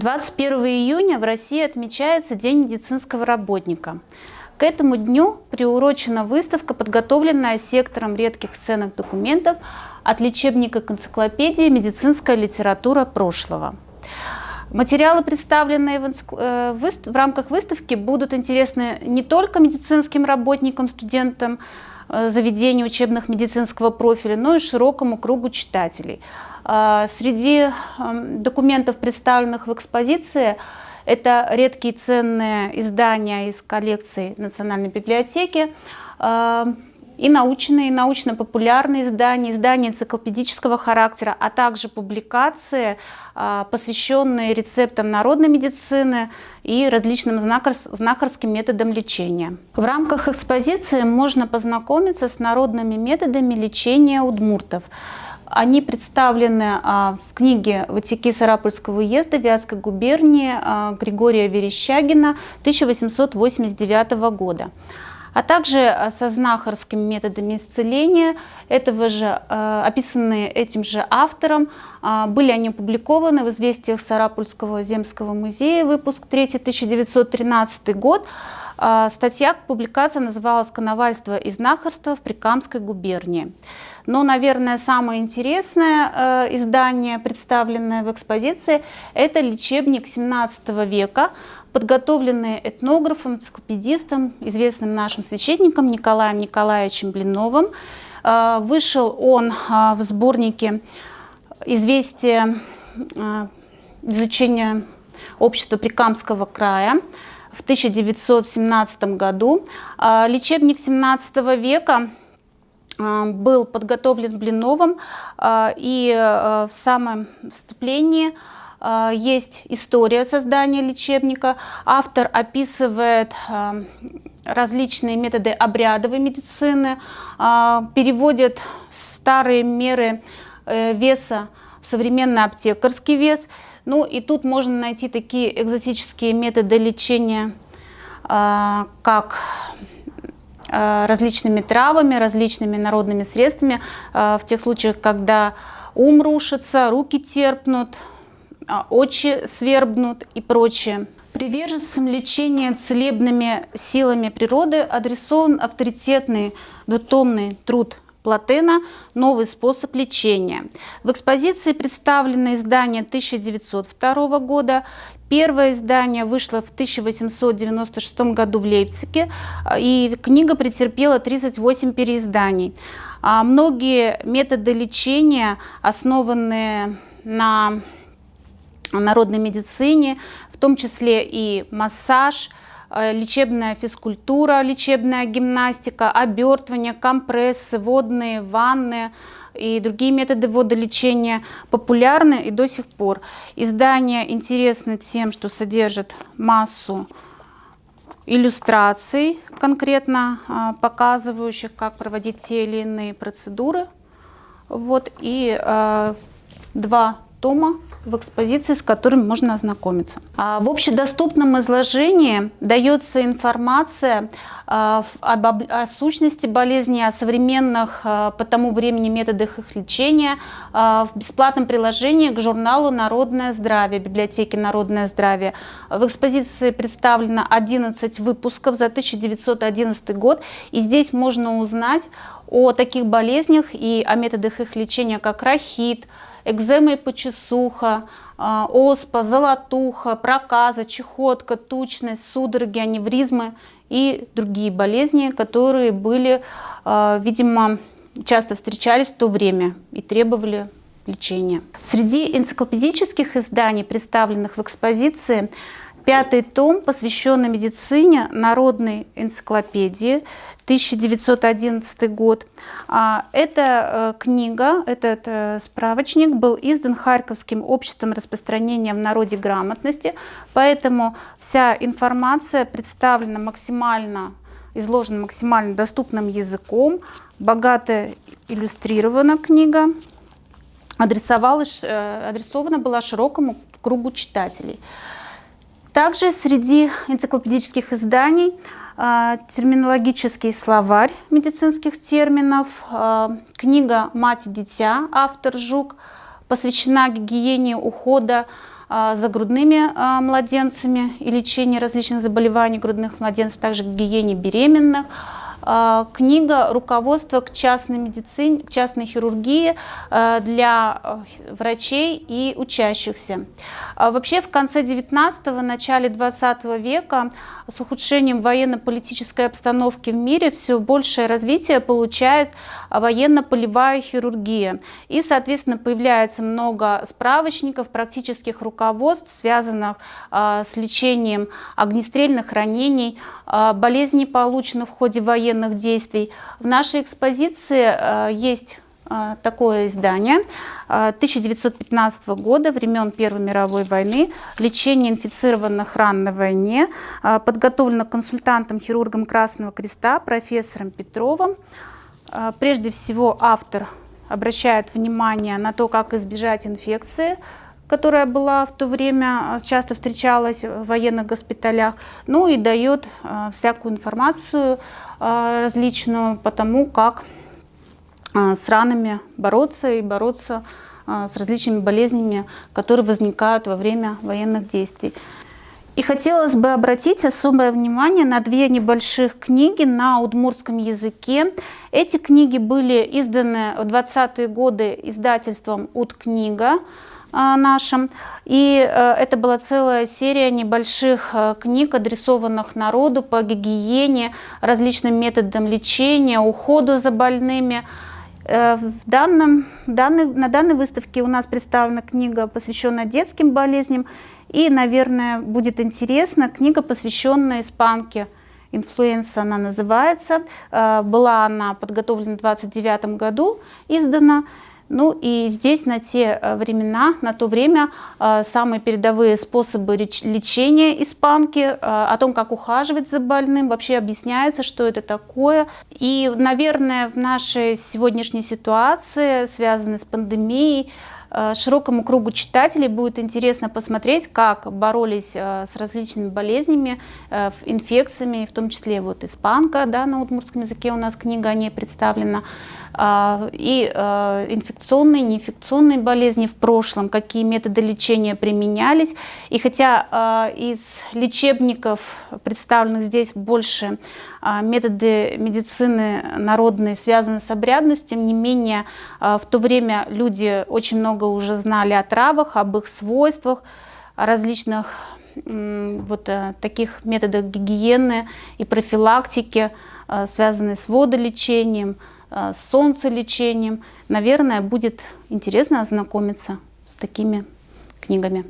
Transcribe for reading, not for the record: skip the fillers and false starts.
21 июня в России отмечается День медицинского работника. К этому дню приурочена выставка, подготовленная сектором редких ценных документов от лечебника к энциклопедии «Медицинская литература прошлого». Материалы, представленные в рамках выставки, будут интересны не только медицинским работникам, студентам заведений учебных медицинского профиля, но и широкому кругу читателей. Среди документов, представленных в экспозиции, это редкие ценные издания из коллекций Национальной библиотеки, и научные, и научно-популярные издания, издания энциклопедического характера, а также публикации, посвященные рецептам народной медицины и различным знахарским методам лечения. В рамках экспозиции можно познакомиться с народными методами лечения удмуртов. Они представлены в книге «Ватики Сарапульского уезда» Вятской губернии Григория Верещагина 1889 года. А также со знахарскими методами исцеления, описанные этим же автором. Были они опубликованы в «Известиях Сарапульского земского музея», выпуск 3, 1913 год. Статья, публикация называлась «Коновальство и знахарство в Прикамской губернии». Но, наверное, самое интересное издание, представленное в экспозиции, это лечебник XVII века, подготовленный этнографом, энциклопедистом, известным нашим священником Николаем Николаевичем Блиновым. Вышел он в сборнике «Известия изучения общества Прикамского края» в 1917 году. Лечебник XVII века был подготовлен Блиновым, и в самом вступлении есть история создания лечебника. Автор описывает различные методы обрядовой медицины, переводит старые меры веса в современный аптекарский вес. Ну и тут можно найти такие экзотические методы лечения, как различными травами, различными народными средствами, в тех случаях, когда ум рушится, руки терпнут, очи свербнут и прочее. Приверженцам лечения целебными силами природы адресован авторитетный двутомный труд Платена «Новый способ лечения». В экспозиции представлены издания 1902 года. Первое издание вышло в 1896 году в Лейпциге, и книга претерпела 38 переизданий. Многие методы лечения, основанные на народной медицине, в том числе и массаж, лечебная физкультура, лечебная гимнастика, обертывание, компрессы, водные ванны и другие методы водолечения популярны и до сих пор. Издание интересно тем, что содержит массу иллюстраций, конкретно показывающих, как проводить те или иные процедуры. Вот, и 2 тома в экспозиции, с которыми можно ознакомиться. В общедоступном изложении дается информация о сущности болезни, о современных по тому времени методах их лечения в бесплатном приложении к журналу «Народное здравие» библиотеки «Народное здравие». В экспозиции представлено 11 выпусков за 1911 год, и здесь можно узнать о таких болезнях и о методах их лечения, как рахит, экзема и почесуха, оспа, золотуха, проказа, чехотка, тучность, судороги, аневризмы и другие болезни, которые были, видимо, часто встречались в то время и требовали лечения. Среди энциклопедических изданий, представленных в экспозиции, 5-й том, посвященный медицине, народной энциклопедии, 1911 год. Эта книга, этот справочник был издан Харьковским обществом распространения в народе грамотности, поэтому вся информация представлена изложена максимально доступным языком, богато иллюстрирована книга, адресована была широкому кругу читателей. Также среди энциклопедических изданий терминологический словарь медицинских терминов, книга «Мать и дитя», автор Жук, посвящена гигиене ухода за грудными младенцами и лечение различных заболеваний грудных младенцев, также к гигиене беременных. Книга «Руководство к частной медицине, к частной хирургии для врачей и учащихся». Вообще в конце 19-го, начале 20 века с ухудшением военно-политической обстановки в мире все большее развитие получает военно-полевая хирургия. И, соответственно, появляется много справочников, практических руководств, связанных с лечением огнестрельных ранений, болезней, полученных в ходе военных действий. В нашей экспозиции есть такое издание 1915 года, времен Первой мировой войны, лечение инфицированных ран на войне, подготовлено консультантом-хирургом Красного Креста, профессором Петровым. Прежде всего, автор обращает внимание на то, как избежать инфекции, которая была в то время, часто встречалась в военных госпиталях, ну и дает всякую информацию различную по тому, как с ранами бороться и бороться с различными болезнями, которые возникают во время военных действий. И хотелось бы обратить особое внимание на две небольших книги на удмуртском языке. Эти книги были изданы в 20-е годы издательством «Удкнига» нашим. И это была целая серия небольших книг, адресованных народу по гигиене, различным методам лечения, уходу за больными. На данной выставке у нас представлена книга, посвященная детским болезням. И, наверное, будет интересна книга, посвященная испанке. «Инфлюенса» она называется. Была она подготовлена в 1929 году, издана. Ну и здесь на те времена, на то время самые передовые способы лечения испанки, о том, как ухаживать за больным, вообще объясняется, что это такое. И, наверное, в нашей сегодняшней ситуации, связанной с пандемией, широкому кругу читателей будет интересно посмотреть, как боролись с различными болезнями, инфекциями, в том числе вот испанка, да, на удмуртском языке у нас книга о ней представлена, и инфекционные, неинфекционные болезни в прошлом, какие методы лечения применялись. И хотя из лечебников, представленных здесь, больше методы медицины народной связаны с обрядностью, тем не менее в то время люди очень много уже знали о травах, об их свойствах, о различных вот таких методах гигиены и профилактики, связанные с водолечением, с солнцелечением. Наверное, будет интересно ознакомиться с такими книгами.